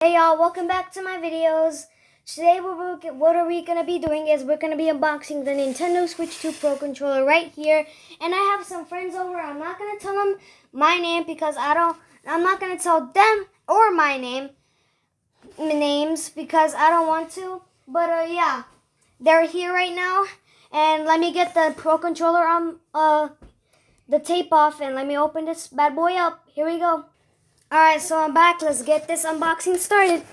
Hey y'all, welcome back to my videos. Today what are we going to be doing is we're going to be unboxing the Nintendo Switch 2 Pro Controller right here. And I have some friends over. I'm not going to tell them my name because I'm not going to tell them or my names because I don't want to. But yeah, they're here right now. And let me get the Pro Controller on the tape off and let me open this bad boy up. Here we go. Alright, so I'm back. Let's get this unboxing started.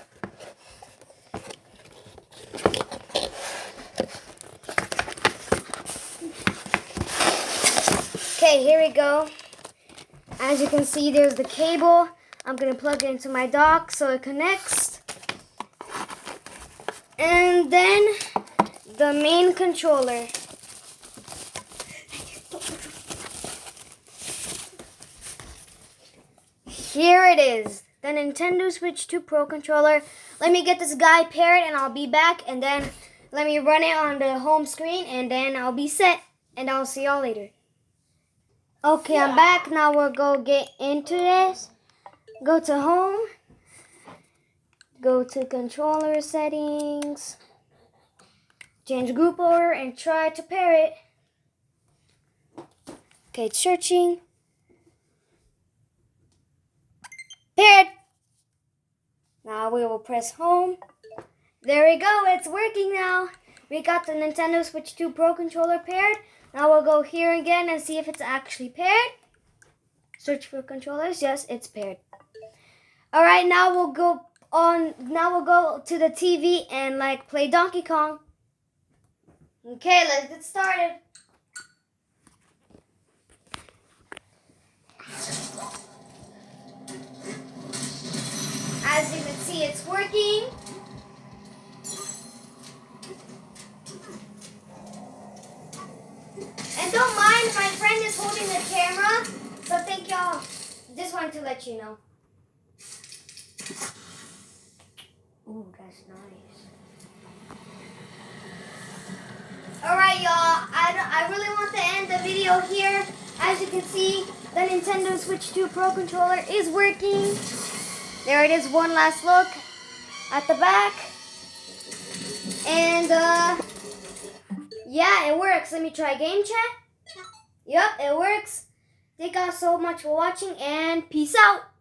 Okay, here we go. As you can see, there's the cable. I'm going to plug it into my dock so it connects. And then the main controller. Here it is, the Nintendo Switch 2 Pro Controller. Let me get this guy paired and I'll be back, and then let me run it on the home screen and then I'll be set, and I'll see y'all later. Okay, I'm back. Now we'll go get into this. Go to home. Go to controller settings. Change group order and try to pair it. Okay, it's searching. Paired. Now we will press home. There we go. It's working now. We got the Nintendo Switch 2 Pro Controller paired. Now we'll go here again and see if it's actually paired. Search for controllers. Yes, it's paired. All right, now we'll go to the TV and play Donkey Kong. Okay, let's get started. As you can see, it's working. And don't mind, my friend is holding the camera, so thank y'all. Just wanted to let you know. Ooh, that's nice. Alright, y'all. I really want to end the video here. As you can see, the Nintendo Switch 2 Pro Controller is working. There it is, one last look at the back. And, yeah, it works. Let me try game chat. Yep, it works. Thank y'all so much for watching, and peace out.